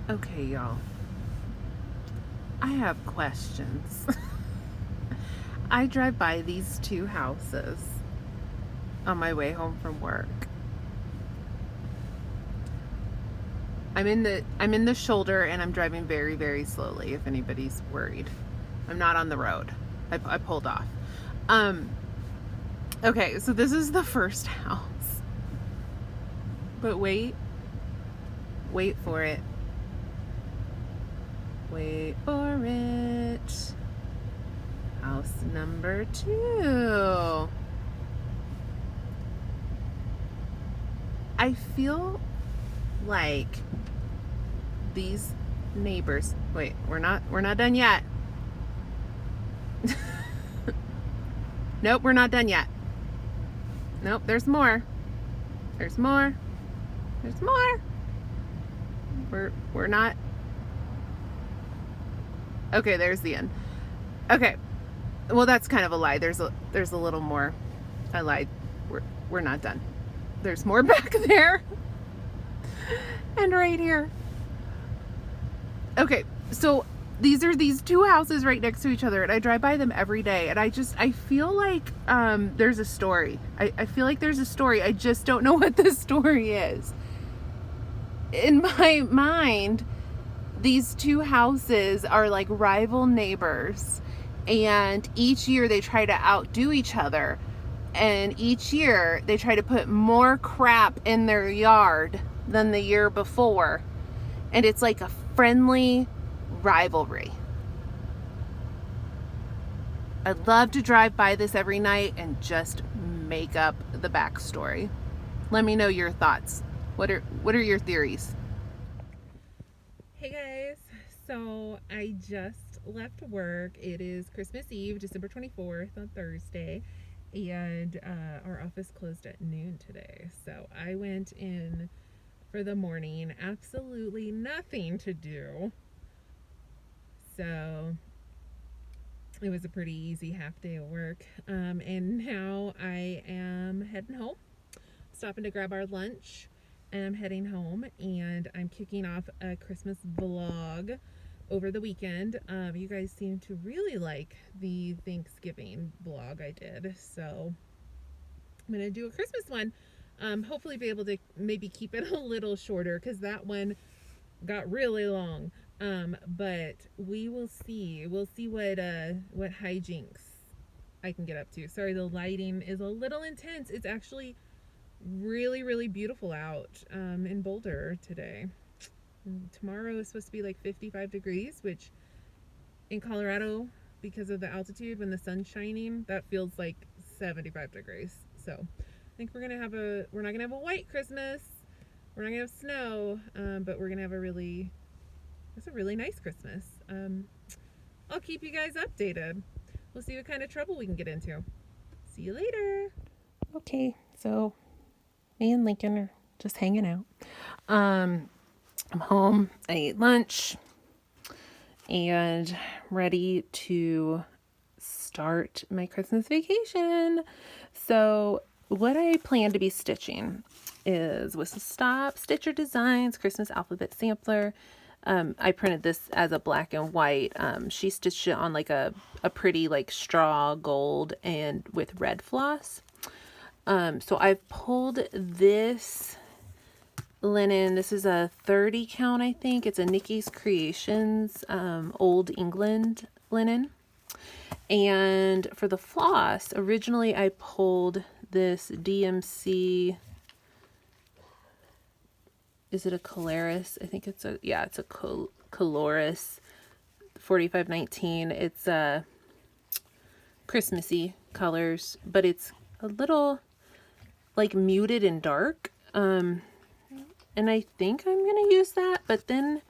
Okay, y'all. I have questions. I drive by these two houses on my way home from work. I'm in the shoulder and I'm driving very, very slowly if anybody's worried. I'm not on the road. I pulled off. Okay, so this is the first house. But wait for it. Wait for it. House number 2. I feel like these neighbors, wait, we're not done yet. Nope, we're not done yet. Nope, there's more. There's more. There's more. We're not. Okay, there's the end. Okay. Well, that's kind of a lie. There's a little more. I lied. We're not done. There's more back there. And right here. Okay, so these are these two houses right next to each other, and I drive by them every day, and I feel like there's a story. I feel like there's a story. I just don't know what the story is. In my mind, these two houses are like rival neighbors, and each year they try to outdo each other, and each year they try to put more crap in their yard than the year before, and it's like a friendly rivalry. I'd love to drive by this every night and just make up the backstory. Let me know your thoughts. What are your theories? Hey guys, so I just left work. It is Christmas Eve, December 24th on Thursday, and our office closed at noon today. So I went in for the morning, absolutely nothing to do. So it was a pretty easy half day of work. And now I am heading home, stopping to grab our lunch, and I'm heading home, and I'm kicking off a Christmas vlog over the weekend. You guys seem to really like the Thanksgiving vlog I did, so I'm gonna do a Christmas one. Hopefully be able to maybe keep it a little shorter, because that one got really long. But we will see. We'll see what hijinks I can get up to. Sorry, the lighting is a little intense. It's actually really, really beautiful out in Boulder today. Tomorrow is supposed to be like 55 degrees, which in Colorado, because of the altitude, when the sun's shining, that feels like 75 degrees. So I think we're not gonna have a white Christmas. We're not gonna have snow, but we're gonna have a really nice Christmas. I'll keep you guys updated. We'll see what kind of trouble we can get into. See you later. Okay, so me and Lincoln are just hanging out. I'm home. I ate lunch and ready to start my Christmas vacation. So what I plan to be stitching is Whistle Stop Stitcher Designs Christmas Alphabet Sampler. I printed this as a black and white. She stitched it on like a pretty like straw gold and with red floss. So I've pulled this linen. This is a 30 count, I think. It's a Nikki's Creations Old England linen. And for the floss, originally I pulled this DMC. Is it a Coloris? I think it's a Coloris 4519. It's Christmassy colors, but it's a little like muted and dark. And I think I'm going to use that, but then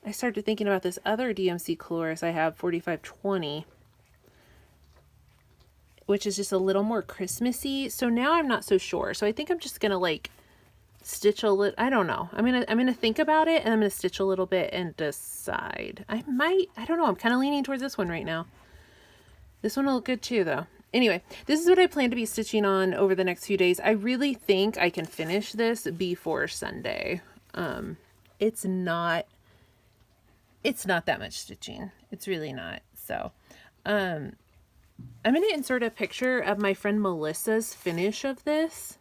I started thinking about this other DMC Coloris I have, 4520, which is just a little more Christmassy. So now I'm not so sure. So I think I'm just going to like stitch a little. I don't know. I'm gonna think about it, and I'm gonna stitch a little bit and decide. I don't know. I'm kind of leaning towards this one right now. This one will look good too, though. Anyway, this is what I plan to be stitching on over the next few days. I really think I can finish this before Sunday. It's not it's not that much stitching. It's really not. So, I'm going to insert a picture of my friend Melissa's finish of this.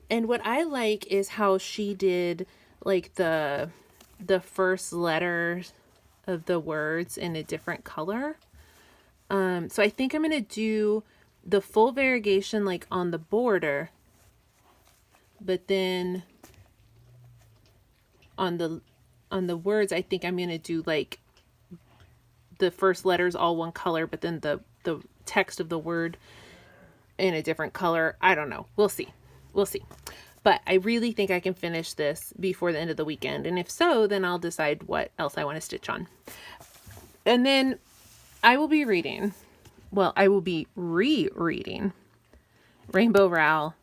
And what I like is how she did like the first letters of the words in a different color. So I think I'm going to do the full variegation like on the border, but then on the words, I think I'm going to do like the first letters all one color, but then the text of the word in a different color. I don't know. We'll see. We'll see. But I really think I can finish this before the end of the weekend. And if so, then I'll decide what else I want to stitch on. And then I will be reading. Well, I will be rereading Rainbow Rowell,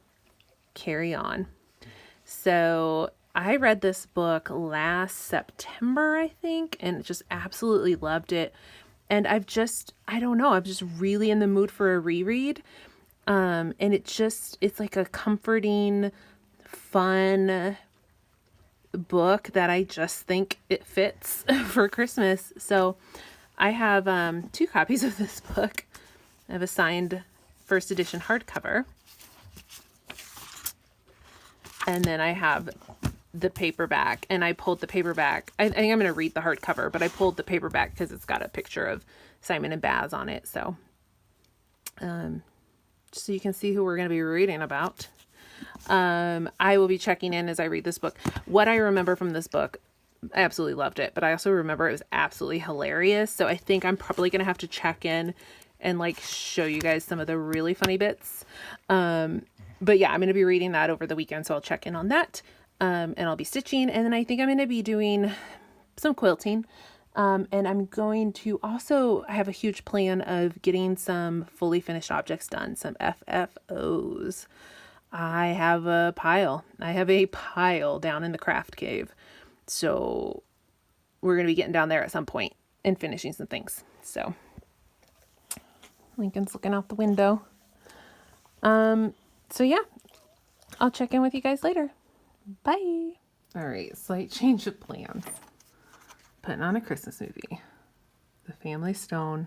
Carry On. So I read this book last September, I think, and just absolutely loved it. And I don't know, I'm just really in the mood for a reread. And it's like a comforting, fun book that I just think it fits for Christmas. So I have 2 copies of this book. I have a signed first edition hardcover. And then I have the paperback, and I pulled the paperback. I think I'm going to read the hardcover, but I pulled the paperback because it's got a picture of Simon and Baz on it. So, so you can see who we're going to be reading about. I will be checking in as I read this book. What I remember from this book, I absolutely loved it, but I also remember it was absolutely hilarious. So I think I'm probably going to have to check in and like show you guys some of the really funny bits. But yeah, I'm going to be reading that over the weekend, so I'll check in on that. And I'll be stitching, and then I think I'm going to be doing some quilting. And I'm going to also have a huge plan of getting some fully finished objects done, some FFOs. I have a pile down in the craft cave. So we're going to be getting down there at some point and finishing some things. So Lincoln's looking out the window. So yeah, I'll check in with you guys later. Bye. All right, slight change of plans. Putting on a Christmas movie. The Family Stone.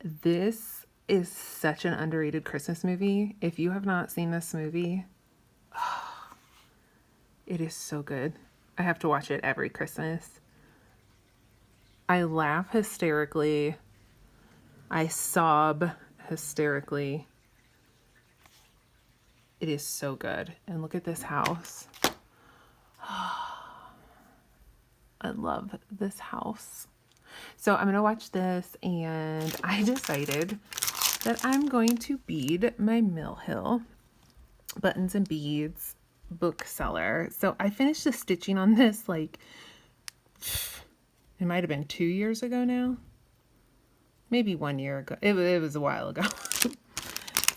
This is such an underrated Christmas movie. If you have not seen this movie, it is so good. I have to watch it every Christmas. I laugh hysterically. I sob hysterically. It is so good. And look at this house. I love this house. So I'm going to watch this, and I decided that I'm going to bead my Mill Hill Buttons and Beads bookseller. So I finished the stitching on this like, it might have been 2 years ago now. Maybe 1 year ago. It was a while ago.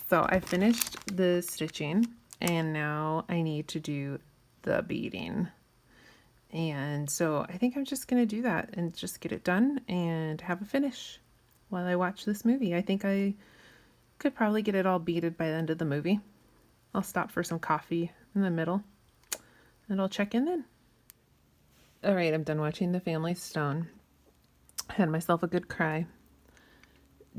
So I finished the stitching, and now I need to do the beading. And so I think I'm just going to do that and just get it done and have a finish while I watch this movie. I think I could probably get it all beaded by the end of the movie. I'll stop for some coffee in the middle, and I'll check in then. All right, I'm done watching The Family Stone. Had myself a good cry.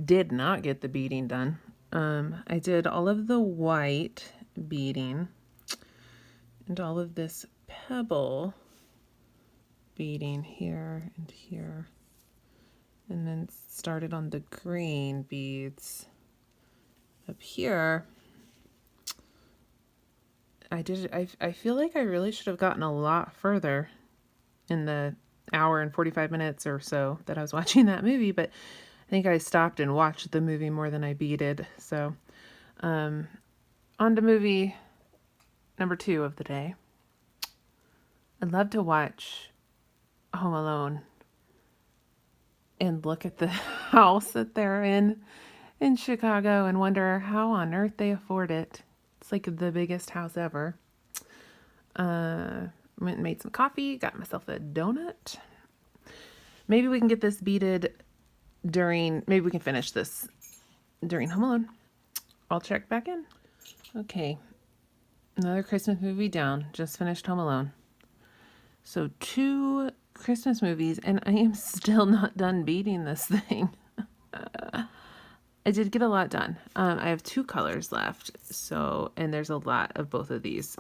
Did not get the beading done. I did all of the white beading and all of this pebble beading here and here, and then started on the green beads up here. I feel like I really should have gotten a lot further in the hour and 45 minutes or so that I was watching that movie, but I think I stopped and watched the movie more than I beaded. So, on to movie number 2 of the day. I'd love to watch Home Alone and look at the house that they're in Chicago and wonder how on earth they afford it. It's like the biggest house ever. Went and made some coffee, got myself a donut. Maybe we can get this beaded maybe we can finish this during Home Alone. I'll check back in. Okay. Another Christmas movie down. Just finished Home Alone. So 2 Christmas movies, and I am still not done beading this thing. I did get a lot done. I have 2 colors left, and there's a lot of both of these.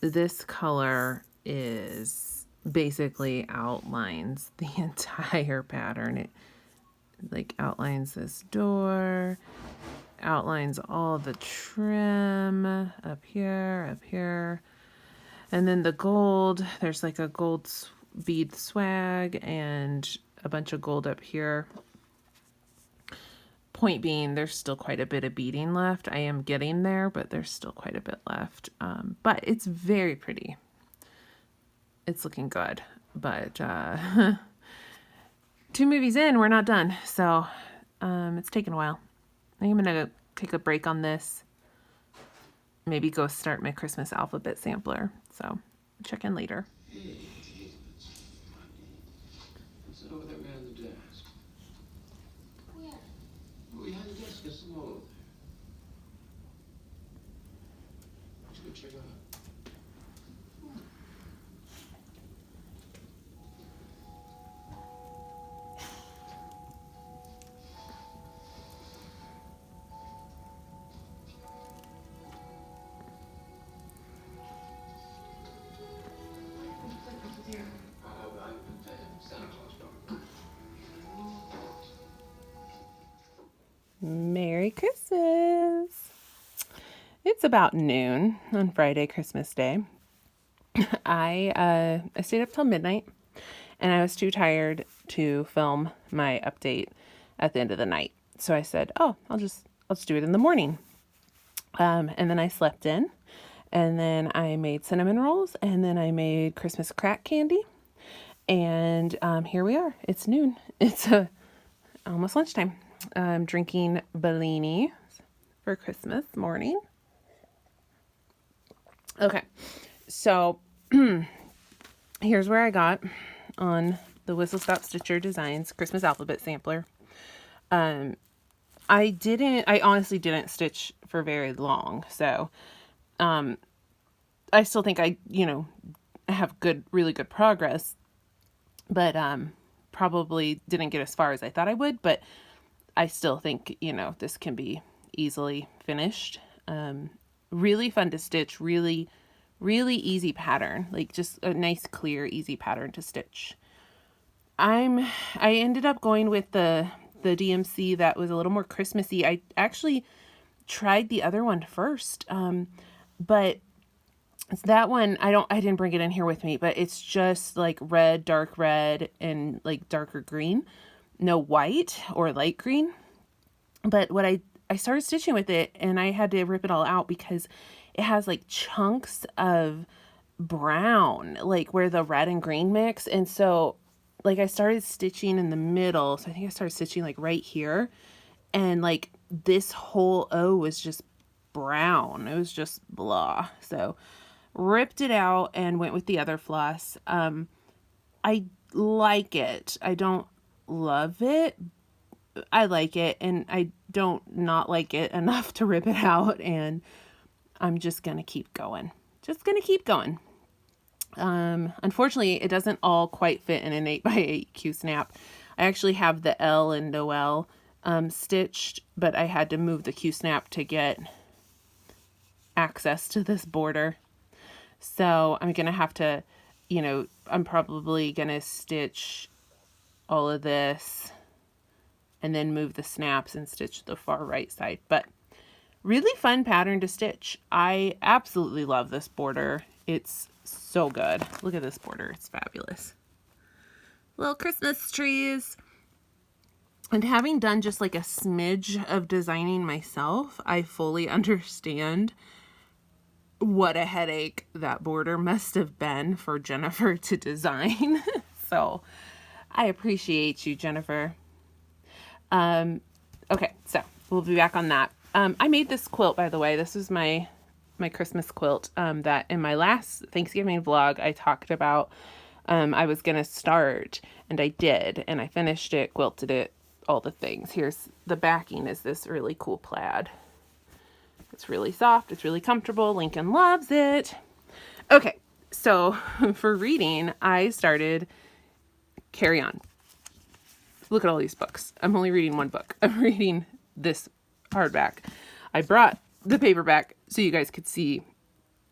This color is basically outlines the entire pattern. It like outlines this door, outlines all the trim up here. And then the gold, there's like a gold bead swag and a bunch of gold up here. Point being, there's still quite a bit of beading left. I am getting there, but there's still quite a bit left. But it's very pretty. It's looking good. But 2 movies in, we're not done. So it's taken a while. I think I'm going to take a break on this. Maybe go start my Christmas alphabet sampler. So check in later. What's over there behind the desk? Where? Behind the desk, there's some more over there. Why don't you go check it out? Merry Christmas. It's about noon on Friday, Christmas Day. I stayed up till midnight, and I was too tired to film my update at the end of the night. So I said, "Oh, I'll just do it in the morning." And then I slept in, and then I made cinnamon rolls, and then I made Christmas crack candy. And here we are. It's noon. It's almost lunchtime. I'm drinking Bellini for Christmas morning. Okay, so here's where I got on the Whistle Stop Stitcher Designs Christmas Alphabet Sampler. I honestly didn't stitch for very long, so I still think I have really good progress, but probably didn't get as far as I thought I would, but I still think, this can be easily finished. Really fun to stitch, really, really easy pattern, like just a nice, clear, easy pattern to stitch. I ended up going with the DMC that was a little more Christmassy. I actually tried the other one first, but that one, I didn't bring it in here with me, but it's just like red, dark red, and like darker green. No white or light green. But what I started stitching with it, and I had to rip it all out because it has like chunks of brown, like where the red and green mix. And so like I started stitching in the middle. So I think I started stitching like right here, and like this whole O was just brown. It was just blah. So ripped it out and went with the other floss. I like it. I don't love it. I like it, and I don't not like it enough to rip it out, and I'm just gonna keep going. Unfortunately, it doesn't all quite fit in an 8x8 Q snap. I actually have the L and Noel stitched, but I had to move the Q snap to get access to this border. So I'm gonna have to, I'm probably gonna stitch all of this and then move the snaps and stitch the far right side. But really fun pattern to stitch. I absolutely love this border. It's so good. Look at this border. It's fabulous. Little Christmas trees. And having done just like a smidge of designing myself, I fully understand what a headache that border must have been for Jennifer to design. So I appreciate you, Jennifer. Okay, so we'll be back on that. I made this quilt, by the way. This is my Christmas quilt that in my last Thanksgiving vlog I talked about. I was going to start, and I did, and I finished it, quilted it, all the things. Here's the backing is this really cool plaid. It's really soft. It's really comfortable. Lincoln loves it. Okay, so for reading, I started Carry On. Look at all these books. I'm only reading one book. I'm reading this hardback. I brought the paperback so you guys could see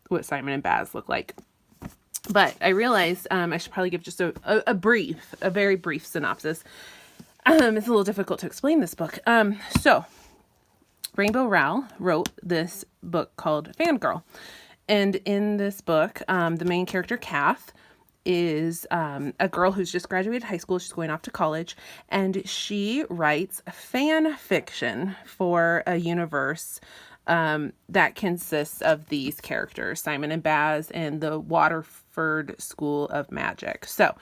what Simon and Baz look like. But I realized I should probably give just a very brief synopsis. It's a little difficult to explain this book. So Rainbow Rowell wrote this book called Fangirl. And in this book, the main character, Kath, is a girl who's just graduated high school. She's going off to college. And she writes fan fiction for a universe that consists of these characters, Simon and Baz, and the Waterford School of Magic. So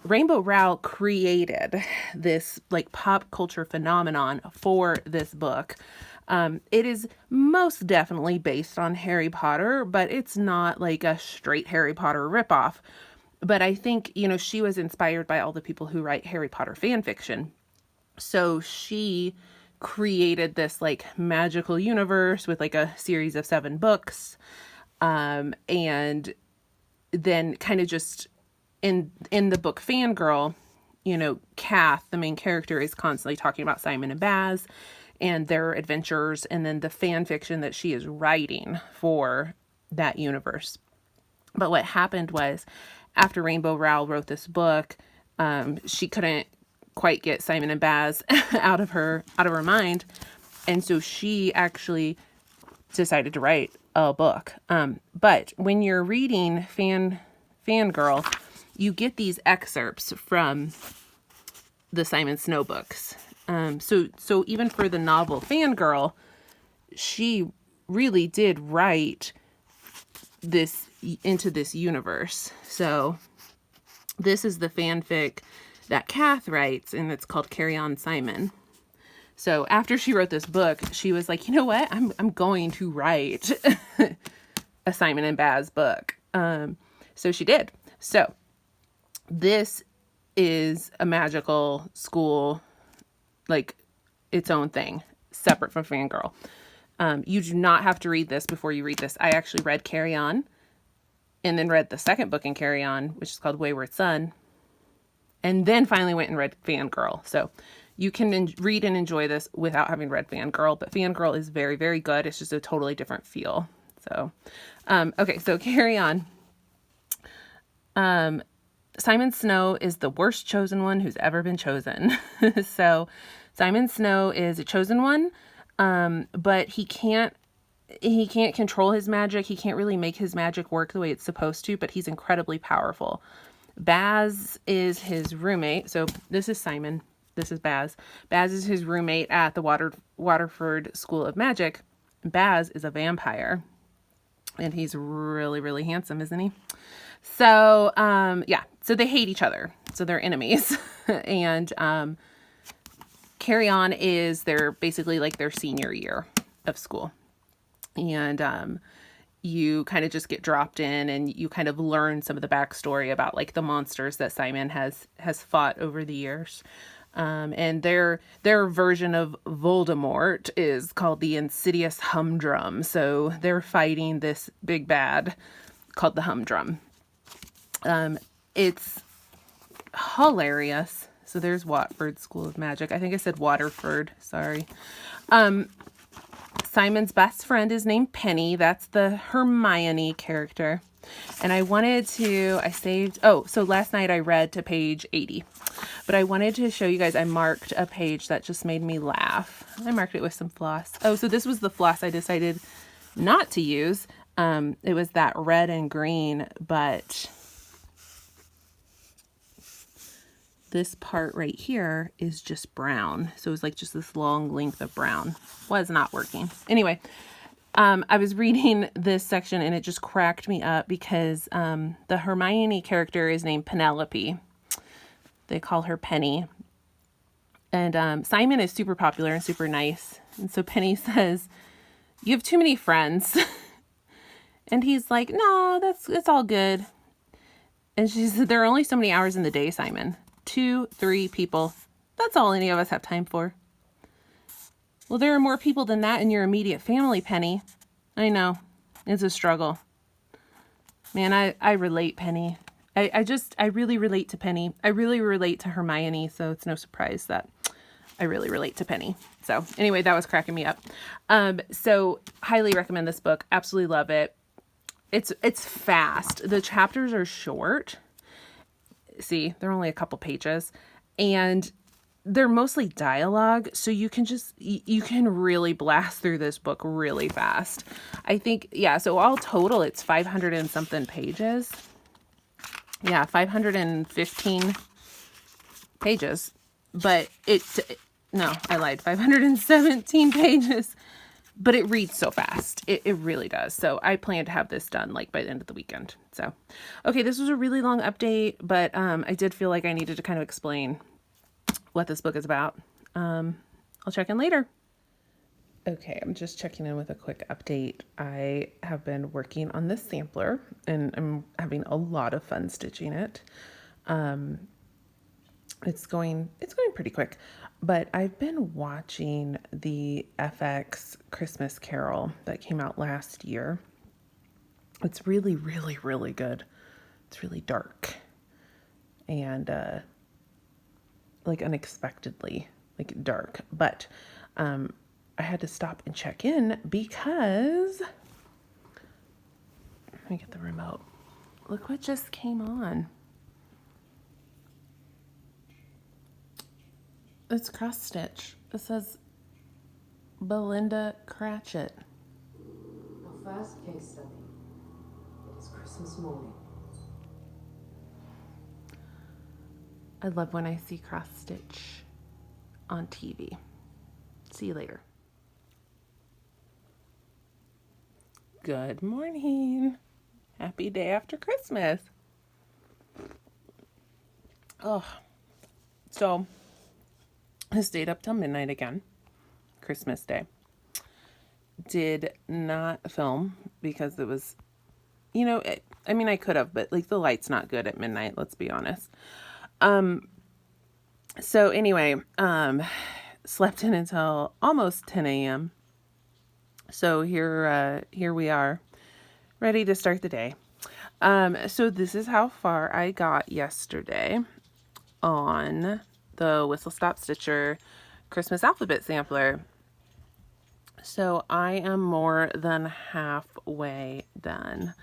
Rainbow Rowell created this like pop culture phenomenon for this book. It is most definitely based on Harry Potter, but it's not like a straight Harry Potter ripoff. But I think, you know, she was inspired by all the people who write Harry Potter fan fiction. So she created this like magical universe with like a series of 7 books. And then kind of just in the book Fangirl, you know, Kath, the main character, is constantly talking about Simon and Baz and their adventures, and then the fan fiction that she is writing for that universe. But what happened was, after Rainbow Rowell wrote this book, she couldn't quite get Simon and Baz out of her mind, and so she actually decided to write a book. But when you're reading Fangirl, you get these excerpts from the Simon Snow books. So even for the novel Fangirl, she really did write this into this universe. So this is the fanfic that Kath writes, and it's called Carry On, Simon. So after she wrote this book, she was like, you know what? I'm going to write a Simon and Baz book. So she did. So this is a magical school, like its own thing, separate from Fangirl. You do not have to read this before you read this. I actually read Carry On and then read the second book in Carry On, which is called Wayward Son, and then finally went and read Fangirl. So you can read and enjoy this without having read Fangirl, but Fangirl is very, very good. It's just a totally different feel. So, okay, so Carry On. Simon Snow is the worst chosen one who's ever been chosen. So Simon Snow is a chosen one, but he can't control his magic. He can't really make his magic work the way it's supposed to, but he's incredibly powerful. Baz is his roommate. So this is Simon. This is Baz. Baz is his roommate at the Waterford School of Magic. Baz is a vampire, and he's really, really handsome, isn't he? So, yeah, so they hate each other. So they're enemies. And Carry On is basically like their senior year of school. And you kind of just get dropped in, and you kind of learn some of the backstory about like the monsters that Simon has fought over the years. And their version of Voldemort is called the Insidious Humdrum. So they're fighting this big bad called the Humdrum. It's hilarious. So there's Watford School of Magic. I think I said Waterford. Sorry. Simon's best friend is named Penny. That's the Hermione character. And so last night I read to page 80. But I wanted to show you guys, I marked a page that just made me laugh. I marked it with some floss. Oh, so this was the floss I decided not to use. It was that red and green, but this part right here is just brown. So it was like just this long length of brown. Was not working. Anyway, I was reading this section and it just cracked me up because the Hermione character is named Penelope. They call her Penny. And Simon is super popular and super nice. And so Penny says, "You have too many friends." And he's like, "No, it's all good." And she said, "There are only so many hours in the day, Simon. 2, 3 people. That's all any of us have time for." "Well, there are more people than that in your immediate family, Penny." I know. It's a struggle. Man, I relate, Penny. I really relate to Penny. I really relate to Hermione, so it's no surprise that I really relate to Penny. So anyway, that was cracking me up. So highly recommend this book. Absolutely love it. It's fast. The chapters are short. See, they're only a couple pages, and they're mostly dialogue, so you can really blast through this book really fast. I think, yeah, so all total it's 500 and something pages. Yeah, 515 pages. But no, I lied. 517 pages. But it reads so fast. It really does. So I plan to have this done like by the end of the weekend. So, okay, this was a really long update, but I did feel like I needed to kind of explain what this book is about. I'll check in later. Okay, I'm just checking in with a quick update. I have been working on this sampler and I'm having a lot of fun stitching it. It's going pretty quick, but I've been watching the FX Christmas Carol that came out last year. It's really, really, really good. It's really dark and like unexpectedly like dark, but I had to stop and check in because let me get the remote. Look what just came on. It's cross stitch. It says Belinda Cratchit. Our first case study. It is Christmas morning. I love when I see cross stitch on TV. See you later. Good morning. Happy day after Christmas. Oh, so I stayed up till midnight again. Christmas Day. Did not film because it was, I could have, but like the light's not good at midnight, let's be honest. So anyway, slept in until almost 10 a.m. So here we are, ready to start the day. So this is how far I got yesterday on the Whistle Stop Stitcher Christmas Alphabet Sampler. So I am more than halfway done,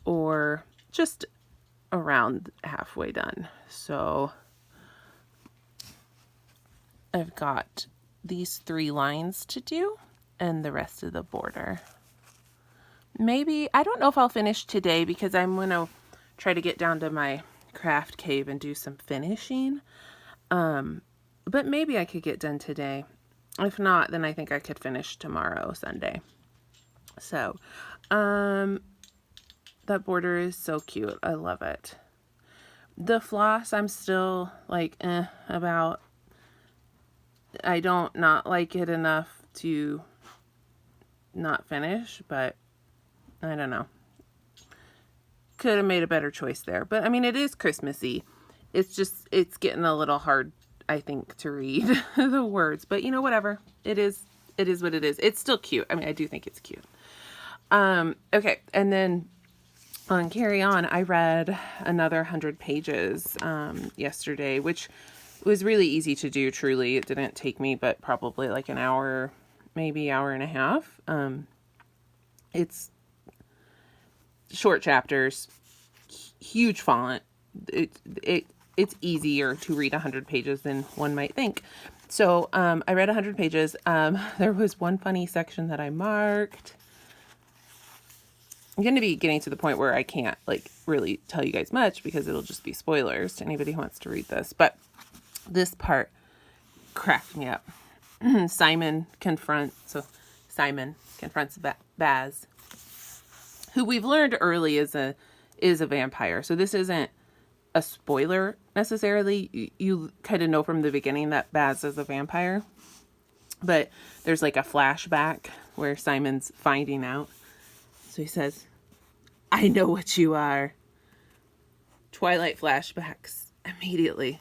or just around halfway done. So I've got these 3 lines to do and the rest of the border. Maybe, I don't know if I'll finish today because I'm going to try to get down to my craft cave and do some finishing. But maybe I could get done today. If not, then I think I could finish tomorrow, Sunday. So, that border is so cute. I love it. The floss, I'm still like, about. I don't not like it enough to not finish, but I don't know. Could have made a better choice there. But I mean, it is Christmassy. It's getting a little hard, I think, to read the words, but whatever. It is what it is. It's still cute. I mean, I do think it's cute. Okay. And then on Carry On, I read another 100 pages, yesterday, which was really easy to do. Truly. It didn't take me, but probably like an hour, maybe hour and a half. It's short chapters, huge font. It's easier to read 100 pages than one might think. So I read 100 pages. There was one funny section that I marked. I'm going to be getting to the point where I can't like really tell you guys much because it'll just be spoilers to anybody who wants to read this. But this part cracked me up. Simon confronts Baz, who we've learned early is a vampire. So this isn't a spoiler necessarily. You kind of know from the beginning that Baz is a vampire, but there's like a flashback where Simon's finding out. So he says, "I know what you are." Twilight flashbacks immediately.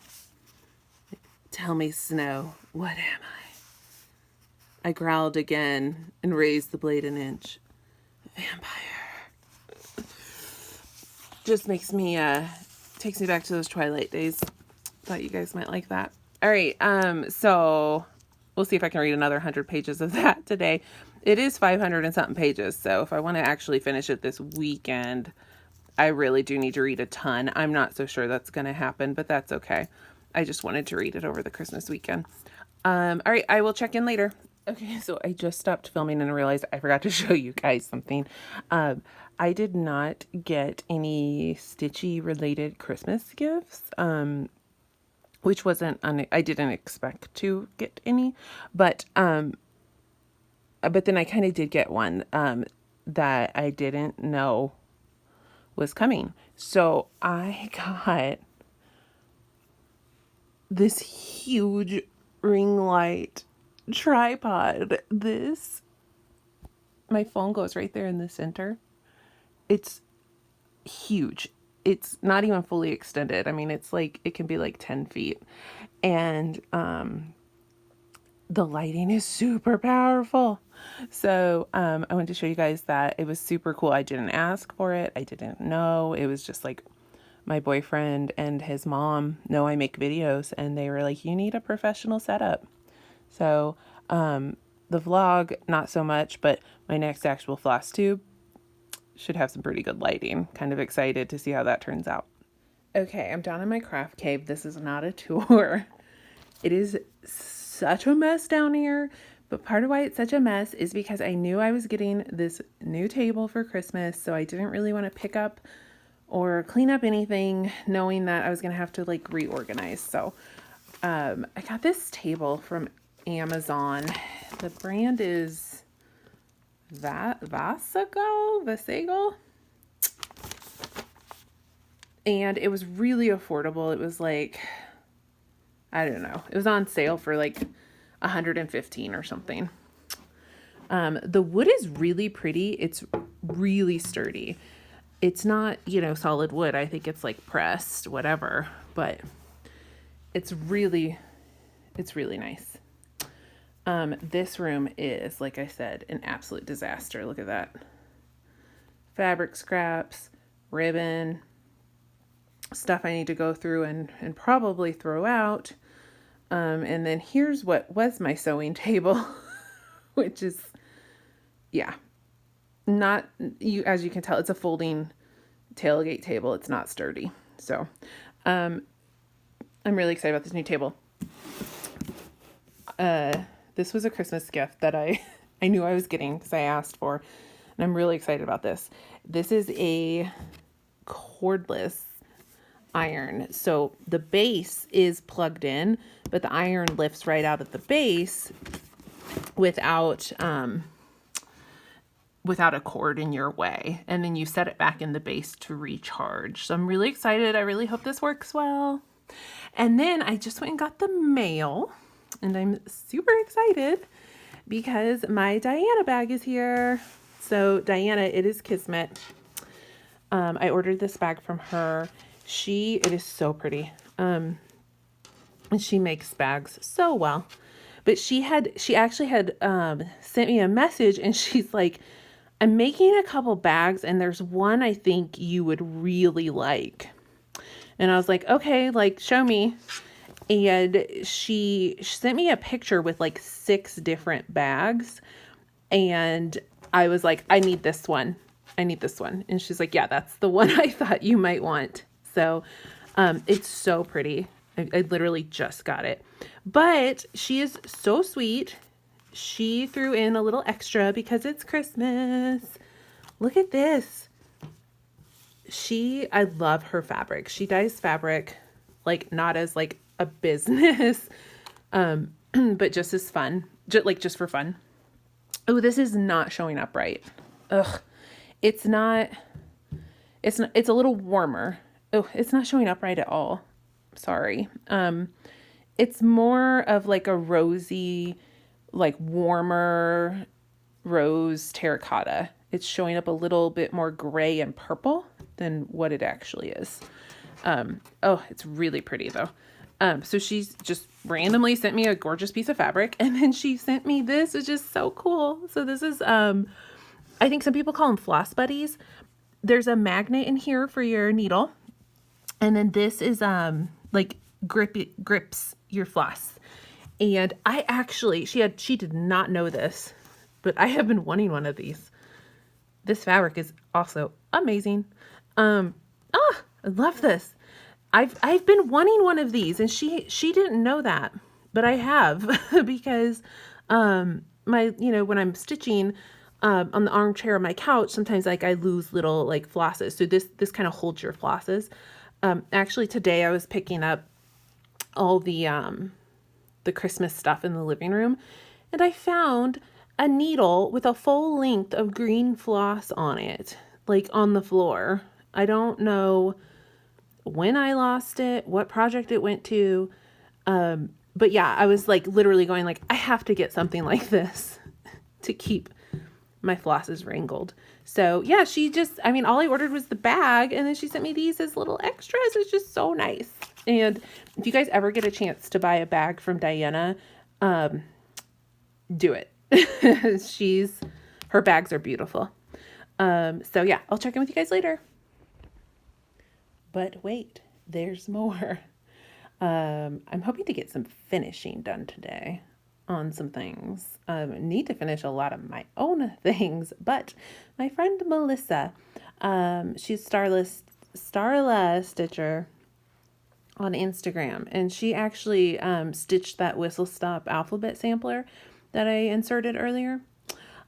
"Tell me, Snow, what am I?" I growled again and raised the blade an inch. vampire. Just makes me, takes me back to those Twilight days. Thought you guys might like that. All right, so we'll see if I can read another 100 pages of that today. It is 500 and something pages, so if I want to actually finish it this weekend, I really do need to read a ton. I'm not so sure that's going to happen, but that's okay. I just wanted to read it over the Christmas weekend. All right, I will check in later. Okay, so I just stopped filming and realized I forgot to show you guys something. I did not get any Stitchy related Christmas gifts, which wasn't, I didn't expect to get any, but then I kind of did get one, that I didn't know was coming. So I got this huge ring light tripod. My phone goes right there in the center. It's huge. It's not even fully extended. I mean, it's like, it can be like 10 feet. And the lighting is super powerful. So I wanted to show you guys that. It was super cool. I didn't ask for it. I didn't know. It was just like my boyfriend and his mom know I make videos, and they were like, you need a professional setup. So the vlog, not so much, but my next actual floss tube should have some pretty good lighting. Kind of excited to see how that turns out. Okay, I'm down in my craft cave. This is not a tour. It is such a mess down here, but part of why it's such a mess is because I knew I was getting this new table for Christmas, so I didn't really want to pick up or clean up anything, knowing that I was going to have to like reorganize. So I got this table from Amazon. The brand is Vasago, and it was really affordable. It was like, I don't know, it was on sale for like 115 or something. The wood is really pretty. It's really sturdy. It's not, solid wood. I think it's like pressed, whatever, but it's really nice. This room is, like I said, an absolute disaster. Look at that. Fabric scraps, ribbon, stuff I need to go through and probably throw out. And then here's what was my sewing table, which is, not, as you can tell, it's a folding tailgate table. It's not sturdy. So, I'm really excited about this new table. This was a Christmas gift that I knew I was getting because I asked for, and I'm really excited about this. This is a cordless iron. So the base is plugged in, but the iron lifts right out at the base without a cord in your way. And then you set it back in the base to recharge. So I'm really excited. I really hope this works well. And then I just went and got the mail, and I'm super excited because my Diana bag is here. So Diana, it is Kismet. I ordered this bag from her. It is so pretty. And she makes bags so well. But she actually had sent me a message, and she's like, I'm making a couple bags, and there's one I think you would really like. And I was like, okay, like, show me. And she sent me a picture with like 6 different bags. And I was like, I need this one. And she's like, yeah, that's the one I thought you might want. So it's so pretty. I literally just got it. But she is so sweet. She threw in a little extra because it's Christmas. Look at this. I love her fabric. She dyes fabric, like not as like a business, but just as fun, just for fun. Oh, this is not showing up right. Ugh. It's a little warmer. Oh, it's not showing up right at all. Sorry. It's more of like a rosy, like warmer rose terracotta. It's showing up a little bit more gray and purple than what it actually is. Oh, it's really pretty though. So she's just randomly sent me a gorgeous piece of fabric, and then she sent me this, which is so cool. So this is I think some people call them floss buddies. There's a magnet in here for your needle. And then this is like grips your floss. And I actually, she did not know this, but I have been wanting one of these. This fabric is also amazing. I love this. I've been wanting one of these, and she didn't know that, but I have because when I'm stitching on the armchair on my couch, sometimes like I lose little like flosses. So this kind of holds your flosses. Actually today I was picking up all the Christmas stuff in the living room, and I found a needle with a full length of green floss on it, like on the floor. I don't know when I lost it, what project it went to. But yeah, I was like literally going like, I have to get something like this to keep my flosses wrangled. So yeah, all I ordered was the bag, and then she sent me these as little extras. It's just so nice. And if you guys ever get a chance to buy a bag from Diana, do it. Her bags are beautiful. So yeah, I'll check in with you guys later. But wait, there's more. I'm hoping to get some finishing done today on some things. Need to finish a lot of my own things, but my friend Melissa, she's Starla Stitcher on Instagram, and she actually stitched that whistle stop alphabet sampler that I inserted earlier.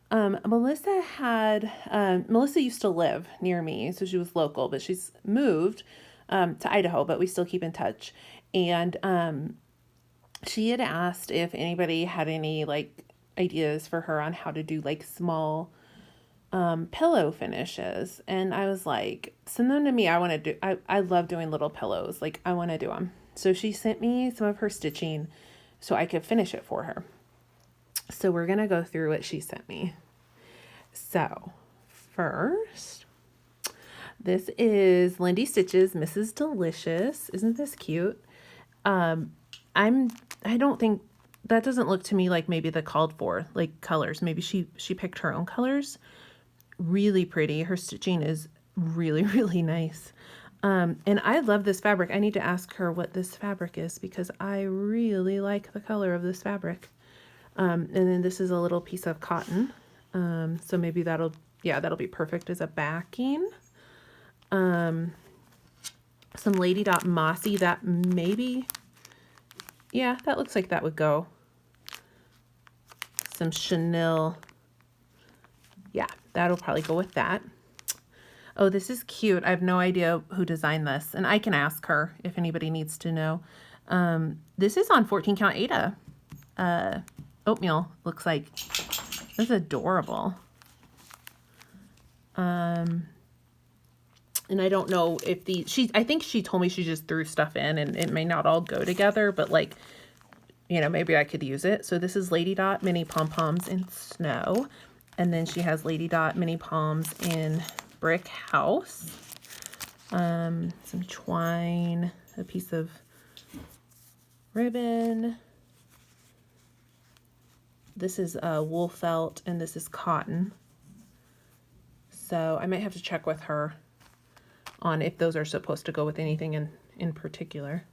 Melissa used to live near me, so she was local, but she's moved to Idaho, but we still keep in touch. And she had asked if anybody had any like ideas for her on how to do like small pillow finishes. And I was like, send them to me. I love doing little pillows. Like I want to do them. So she sent me some of her stitching so I could finish it for her. So we're going to go through what she sent me. So first, this is Lindy Stitches, Mrs. Delicious. Isn't this cute? I don't think that doesn't look to me like maybe the called for like colors. Maybe she picked her own colors. Really pretty. Her stitching is really, really nice. And I love this fabric. I need to ask her what this fabric is because I really like the color of this fabric. And then this is a little piece of cotton. So maybe that'll be perfect as a backing. Some Lady Dot Mossy, that maybe, yeah, that looks like that would go. Some chenille. Yeah, that'll probably go with that. Oh, this is cute. I have no idea who designed this, and I can ask her if anybody needs to know. This is on 14 count Aida. Oatmeal, looks like. This is adorable. And I don't know if I think she told me she just threw stuff in and it may not all go together, but like, maybe I could use it. So this is Lady Dot Mini Pom-Poms in Snow. And then she has Lady Dot Mini Poms in Brick House. Some twine, a piece of ribbon. This is wool felt, and this is cotton. So I might have to check with her on if those are supposed to go with anything in particular.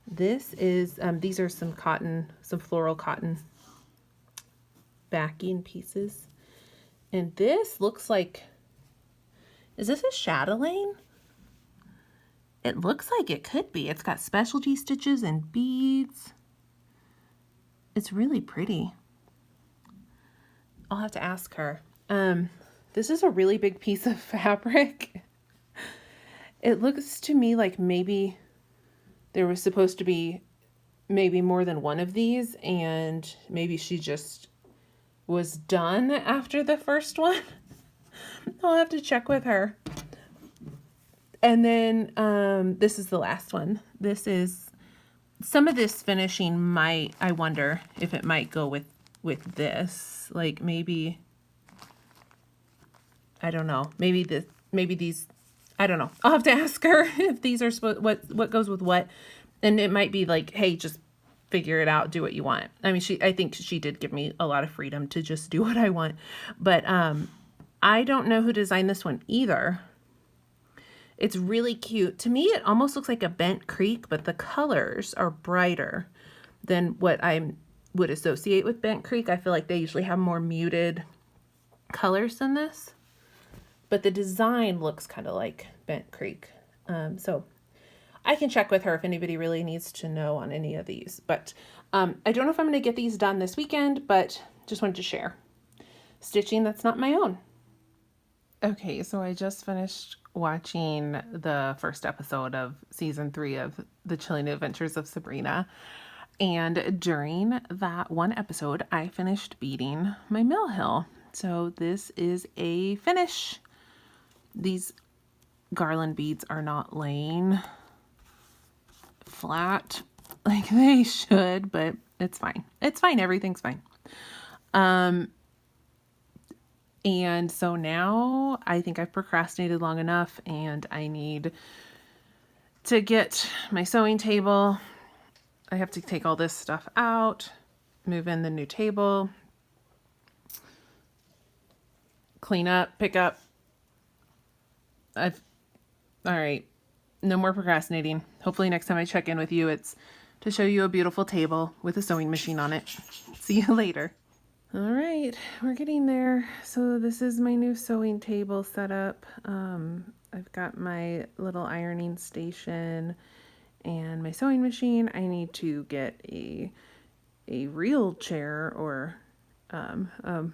This is, these are some cotton, some floral cotton backing pieces. And this looks like, is this a chatelaine? It looks like it could be. It's got specialty stitches and beads. It's really pretty. I'll have to ask her. This is a really big piece of fabric. It looks to me like maybe there was supposed to be maybe more than one of these, and maybe she just was done after the first one. I'll have to check with her. And then this is the last one. This is some of this finishing I wonder if it might go with this. Like maybe, I don't know. Maybe these, I don't know. I'll have to ask her if these are what goes with what. And it might be like, hey, just figure it out, do what you want. I mean, I think she did give me a lot of freedom to just do what I want. But I don't know who designed this one either. It's really cute. To me, it almost looks like a bent creek, but the colors are brighter than what I would associate with bent creek. I feel like they usually have more muted colors than this. But the design looks kind of like bent creek. So I can check with her if anybody really needs to know on any of these. But I don't know if I'm going to get these done this weekend, but just wanted to share. Stitching that's not my own. Okay, so I just finished watching the first episode of season 3 of The Chilling Adventures of Sabrina. And during that one episode, I finished beading my mill hill. So this is a finish. These garland beads are not laying flat like they should, but it's fine. It's fine. Everything's fine. And so now I think I've procrastinated long enough and I need to get my sewing table. I have to take all this stuff out, move in the new table, clean up, pick up. All right. No more procrastinating. Hopefully next time I check in with you, it's to show you a beautiful table with a sewing machine on it. See you later. All right, we're getting there. So this is my new sewing table setup. I've got my little ironing station and my sewing machine. I need to get a real chair or a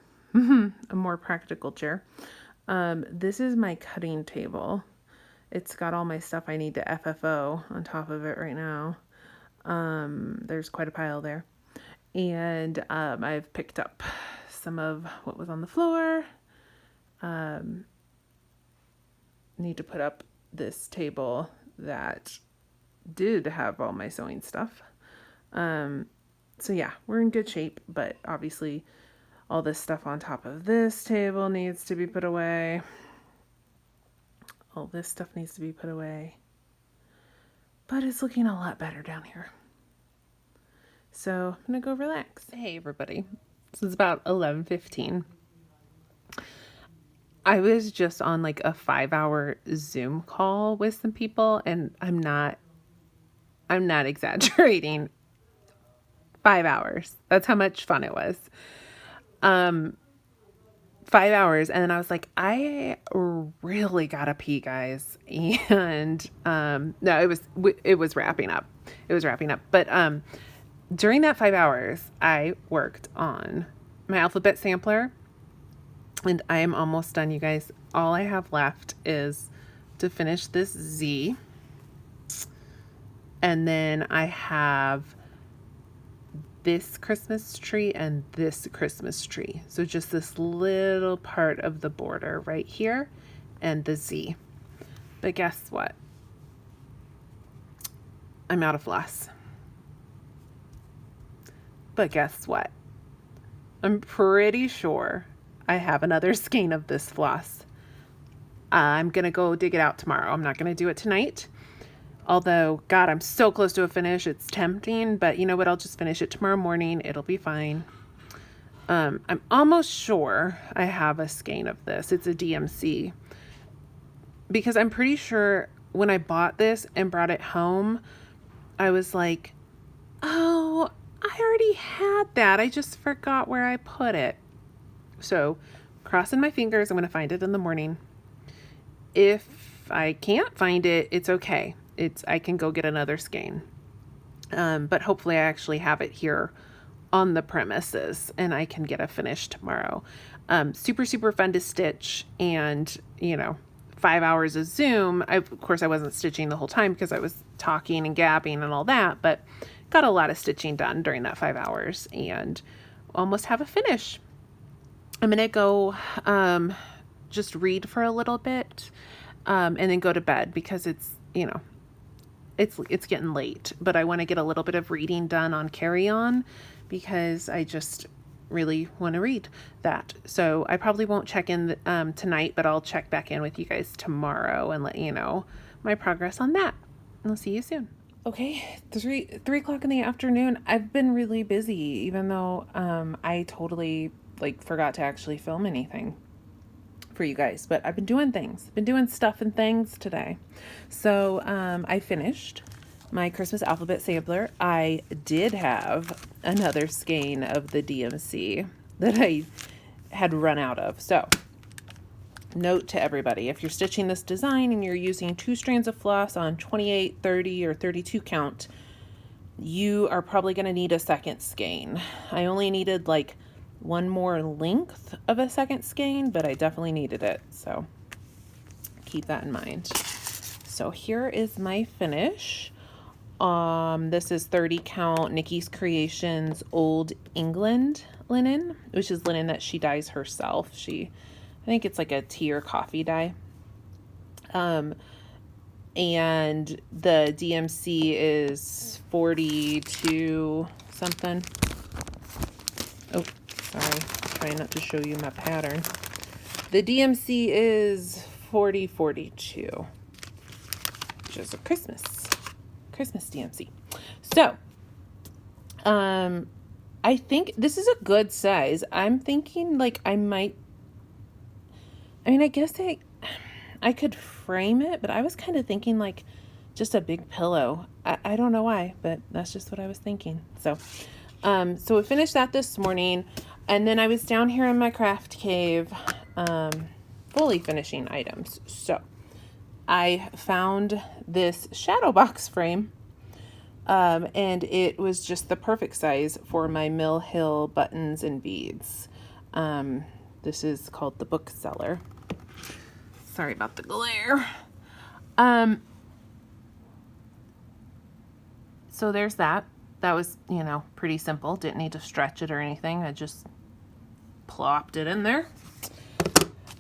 more practical chair. This is my cutting table. It's got all my stuff I need to FFO on top of it right now. There's quite a pile there. And I've picked up some of what was on the floor. Need to put up this table that did have all my sewing stuff. So yeah, we're in good shape, but obviously all this stuff on top of this table needs to be put away. All this stuff needs to be put away. But it's looking a lot better down here. So I'm gonna go relax. Hey everybody, this is about 11:15. I was just on like a 5-hour Zoom call with some people, and I'm not exaggerating. 5 hours. That's how much fun it was. 5 hours, and then I was like, I really gotta pee, guys. And no, it was wrapping up. But during that 5 hours, I worked on my alphabet sampler, and I am almost done, you guys. All I have left is to finish this Z, and then I have this Christmas tree and this Christmas tree. So just this little part of the border right here and the Z. But guess what? I'm out of floss. But guess what? I'm pretty sure I have another skein of this floss. I'm going to go dig it out tomorrow. I'm not going to do it tonight. Although, God, I'm so close to a finish. It's tempting, but you know what? I'll just finish it tomorrow morning. It'll be fine. I'm almost sure I have a skein of this. It's a DMC. Because I'm pretty sure when I bought this and brought it home, I was like, oh, I already had that. I just forgot where I put it. So, crossing my fingers, I'm going to find it in the morning. If I can't find it, it's okay. I can go get another skein. But hopefully I actually have it here on the premises and I can get a finish tomorrow. Super, super fun to stitch, and, 5 hours of Zoom. Of course, I wasn't stitching the whole time because I was talking and gabbing and all that, but got a lot of stitching done during that 5 hours and almost have a finish. I'm going to go just read for a little bit and then go to bed because it's getting late, but I want to get a little bit of reading done on Carry On because I just really want to read that. So I probably won't check in tonight, but I'll check back in with you guys tomorrow and let you know my progress on that. I'll see you soon. Okay, 3 o'clock in the afternoon. I've been really busy, even though I totally forgot to actually film anything for you guys. But I've been doing things, been doing stuff and things today. So I finished my Christmas alphabet sampler. I did have another skein of the DMC that I had run out of. So note to everybody, if you're stitching this design and you're using 2 strands of floss on 28, 30, or 32 count, you are probably going to need a second skein. I only needed like one more length of a second skein, but I definitely needed it, so keep that in mind. So here is my finish. This is 30 count Nikki's Creations Old England linen, which is linen that she dyes herself. I think it's like a tea or coffee dye. And the DMC is 42 something. Oh, sorry. Trying not to show you my pattern. The DMC is 4042, which is a Christmas DMC. So, I think this is a good size. I'm thinking I guess I could frame it, but I was kind of thinking just a big pillow. I don't know why, but that's just what I was thinking. So we finished that this morning, and then I was down here in my craft cave, fully finishing items. So I found this shadow box frame, and it was just the perfect size for my Mill Hill buttons and beads. This is called the Bookseller. Sorry about the glare. So there's that. That was, pretty simple. Didn't need to stretch it or anything. I just plopped it in there.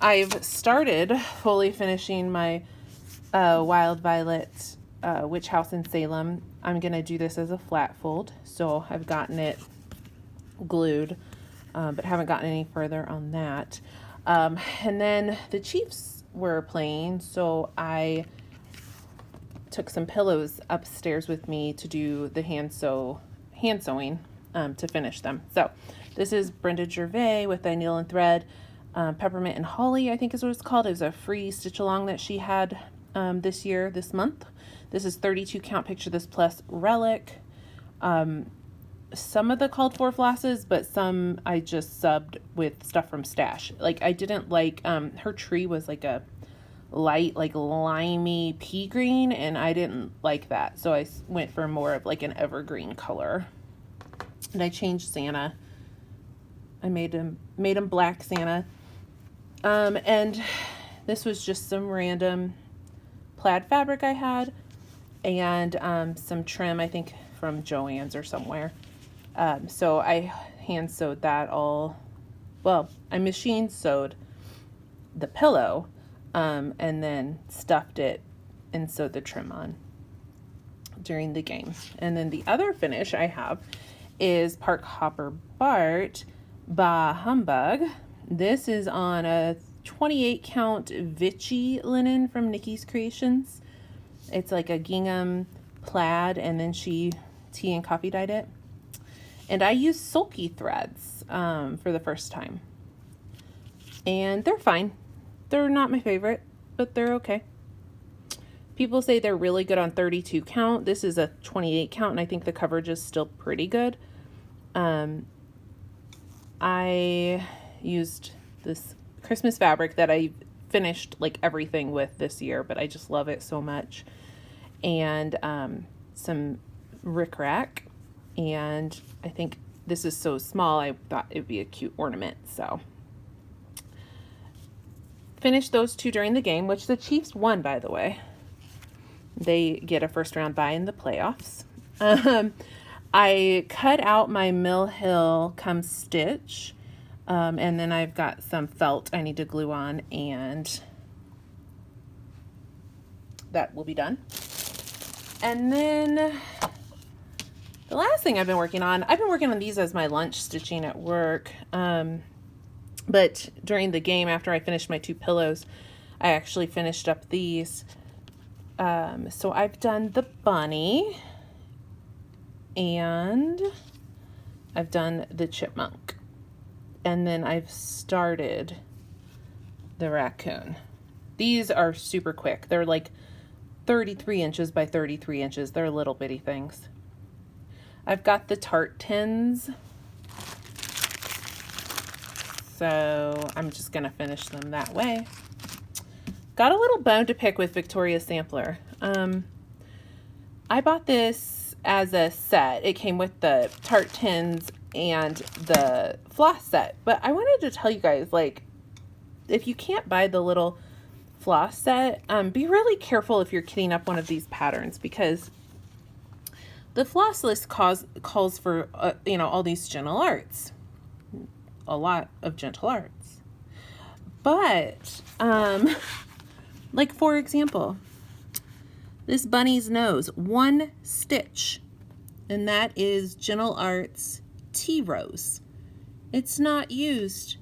I've started fully finishing my Wild Violet Witch House in Salem. I'm going to do this as a flat fold. So I've gotten it glued, but haven't gotten any further on that. And then the Chiefs were playing, so I took some pillows upstairs with me to do the hand sewing to finish them. So this is Brenda Gervais with a needle and thread, Peppermint and Holly, I think is what it's called. It was a free stitch along that she had this month. This is 32 count Picture This Plus Relic. Some of the called for flosses, but some I just subbed with stuff from Stash. I didn't her tree was like a light, limey pea green, and I didn't like that. So I went for more of an evergreen color. And I changed Santa. I made him black Santa. And this was just some random plaid fabric I had, and some trim, I think from Joann's or somewhere. So I hand sewed that all. Well, I machine sewed the pillow, and then stuffed it and sewed the trim on during the game. And then the other finish I have is Park Hopper Bart Bah Humbug. This is on a 28 count Vichy linen from Nikki's Creations. It's like a gingham plaid, and then she tea and coffee dyed it. And I used sulky threads for the first time. And they're fine. They're not my favorite, but they're okay. People say they're really good on 32 count. This is a 28 count, and I think the coverage is still pretty good. I used this Christmas fabric that I finished everything with this year, but I just love it so much. And some rickrack. And I think this is so small, I thought it'd be a cute ornament. So finished those two during the game, which the Chiefs won, by the way. They get a first round bye in the playoffs. I cut out my Mill Hill Come Stitch, and then I've got some felt I need to glue on, and that will be done. And then the last thing I've been working on these as my lunch stitching at work. But during the game, after I finished my 2 pillows, I actually finished up these. So I've done the bunny. and I've done the chipmunk. And then I've started the raccoon. These are super quick. They're like 33 inches by 33 inches. They're little bitty things. I've got the tart tins. So I'm just going to finish them that way. Got a little bone to pick with Victoria's Sampler. I bought this as a set. It came with the tart tins and the floss set. But I wanted to tell you guys, like, if you can't buy the little floss set, be really careful if you're kitting up one of these patterns, because the floss list calls for, all these gentle arts. A lot of gentle arts. But, like, for example, this bunny's nose, 1 stitch, and that is Gentle Arts Tea Rose. It's not used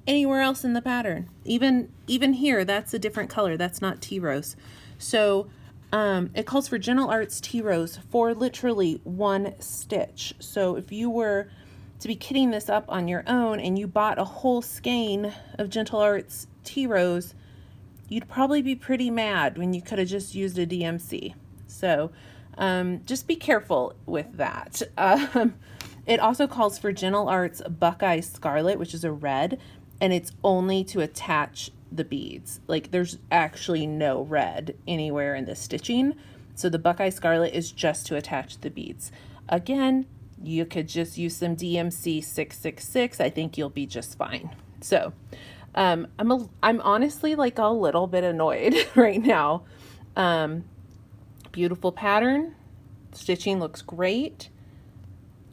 anywhere else in the pattern. Even here, that's a different color. That's not Tea Rose. So it calls for Gentle Arts Tea Rose for literally 1 stitch. So if you were to be kitting this up on your own and you bought a whole skein of Gentle Arts Tea Rose, you'd probably be pretty mad when you could have just used a DMC. So just be careful with that. It also calls for Gentle Arts Buckeye Scarlet, which is a red, and it's only to attach the beads. Like, there's actually no red anywhere in the stitching. So the Buckeye Scarlet is just to attach the beads. Again, you could just use some DMC 666. I think you'll be just fine. So I'm honestly like a little bit annoyed right now. Beautiful pattern. Stitching looks great.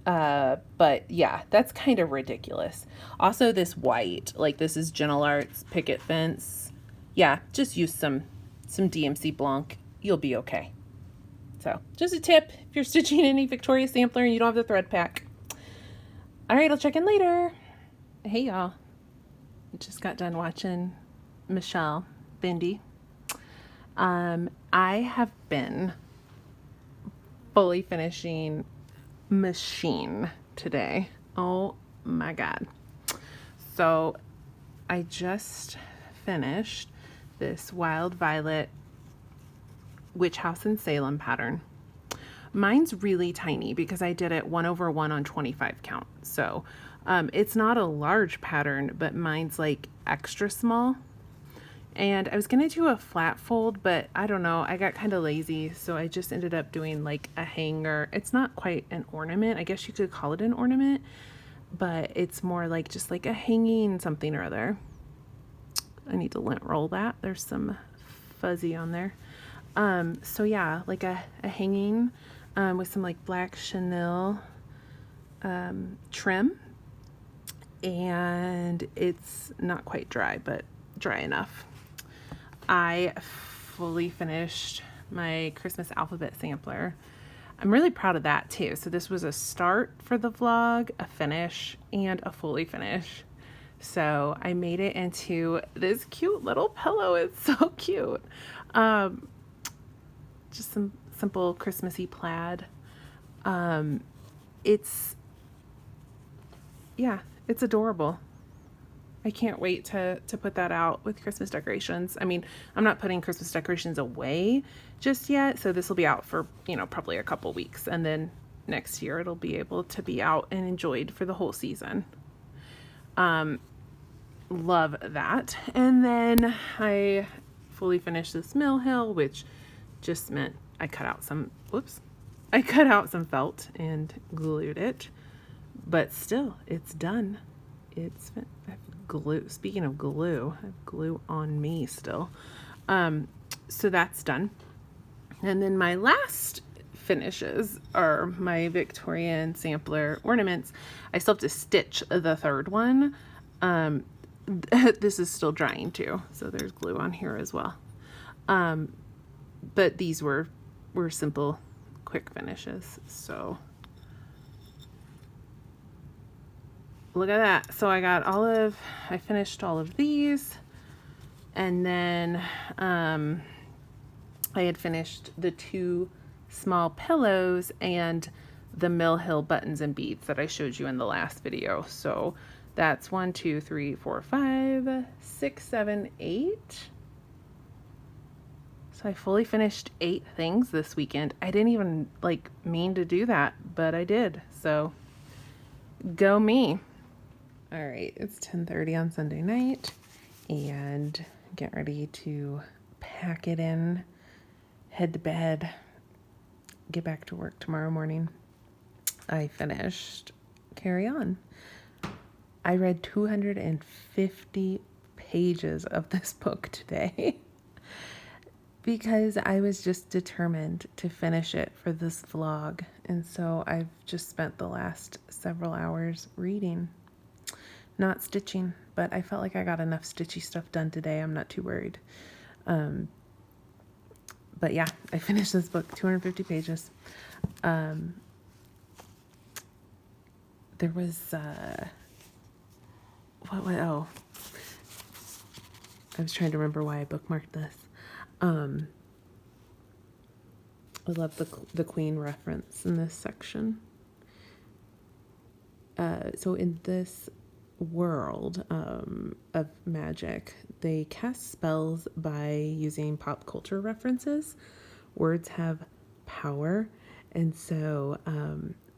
But yeah, that's kind of ridiculous. Also, this white, like, this is Gentle Arts Picket Fence. Yeah, just use some DMC Blanc. You'll be okay. So just a tip if you're stitching any Victoria's Sampler and you don't have the thread pack. All right, I'll check in later. Hey y'all. Just got done watching Michelle Bindi. I have been fully finishing Machine today. Oh my God. So I just finished this Wild Violet Witch House in Salem pattern. Mine's really tiny because I did it 1/1 on 25 count. So it's not a large pattern, but mine's like extra small. And I was gonna do a flat fold, but I don't know, I got kind of lazy, so I just ended up doing like a hanger. It's not quite an ornament. I guess you could call it an ornament, but it's more like just like a hanging something or other. I need to lint roll that. There's some fuzzy on there. So yeah, like a hanging with some like black chenille trim, and it's not quite dry, but dry enough. I fully finished my Christmas alphabet sampler. I'm really proud of that too. So this was a start for the vlog, a finish, and a fully finish. So I made it into this cute little pillow. It's so cute. Just some simple Christmassy plaid. It's adorable. I can't wait to put that out with Christmas decorations. I mean, I'm not putting Christmas decorations away just yet, so this will be out for, probably a couple weeks, and then next year it'll be able to be out and enjoyed for the whole season. Love that. And then I fully finished this Mill Hill, which just meant I cut out some felt and glued it, but still, it's done. Glue. Speaking of glue, I have glue on me still. So that's done. And then my last finishes are my Victorian Sampler ornaments. I still have to stitch the third one. This is still drying too, so there's glue on here as well. But these were simple, quick finishes. So look at that. So I finished all of these, and then I had finished the 2 small pillows and the Mill Hill buttons and beads that I showed you in the last video. So that's 1, 2, 3, 4, 5, 6, 7, 8. So I fully finished 8 things this weekend. I didn't even like mean to do that, but I did. So go me. All right, it's 10:30 on Sunday night and get ready to pack it in, head to bed, get back to work tomorrow morning. I finished Carry On. I read 250 pages of this book today. Because I was just determined to finish it for this vlog. And so I've just spent the last several hours reading, not stitching, but I felt like I got enough stitchy stuff done today. I'm not too worried. But yeah, I finished this book, 250 pages. There was, oh, I was trying to remember why I bookmarked this. I love the Queen reference in this section. So in this world of magic, they cast spells by using pop culture references. Words have power, and so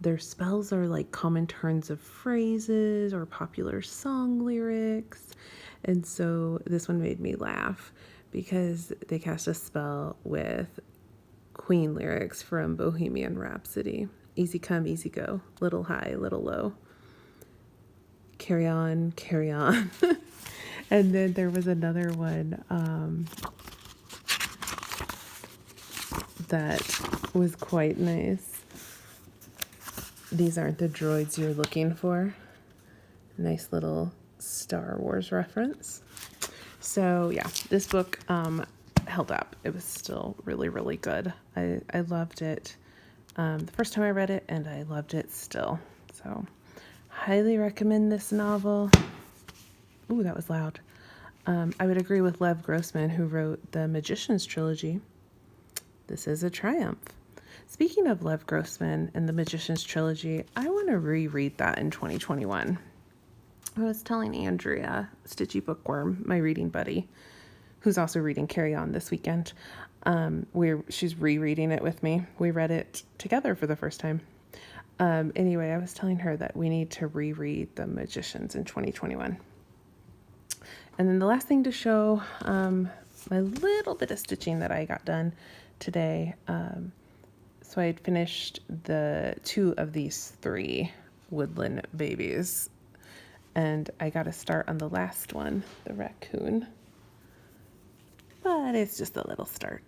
their spells are like common turns of phrases or popular song lyrics. And so this one made me laugh because they cast a spell with Queen lyrics from Bohemian Rhapsody. Easy come, easy go, little high, little low. Carry on, carry on. And then there was another one that was quite nice. These aren't the droids you're looking for. Nice little Star Wars reference. So yeah, this book held up. It was still really, really good. I loved it the first time I read it, and I loved it still. So highly recommend this novel. Ooh, that was loud. I would agree with Lev Grossman, who wrote the Magician's Trilogy. This is a triumph. Speaking of Lev Grossman and the Magician's Trilogy, I want to reread that in 2021. I was telling Andrea, Stitchy Bookworm, my reading buddy, who's also reading Carry On this weekend, she's rereading it with me. We read it together for the first time. Anyway, I was telling her that we need to reread The Magicians in 2021. And then the last thing to show, my little bit of stitching that I got done today. So I had finished the 2 of these 3 woodland babies. And I got to start on the last one, the raccoon. But it's just a little start.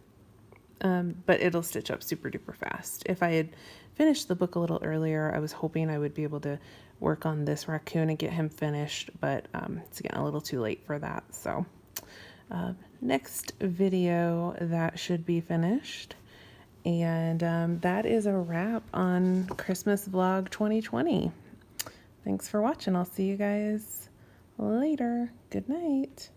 But it'll stitch up super duper fast. If I had finished the book a little earlier, I was hoping I would be able to work on this raccoon and get him finished, but it's getting a little too late for that. So next video that should be finished. And that is a wrap on Christmas Vlog 2020. Thanks for watching. I'll see you guys later. Good night.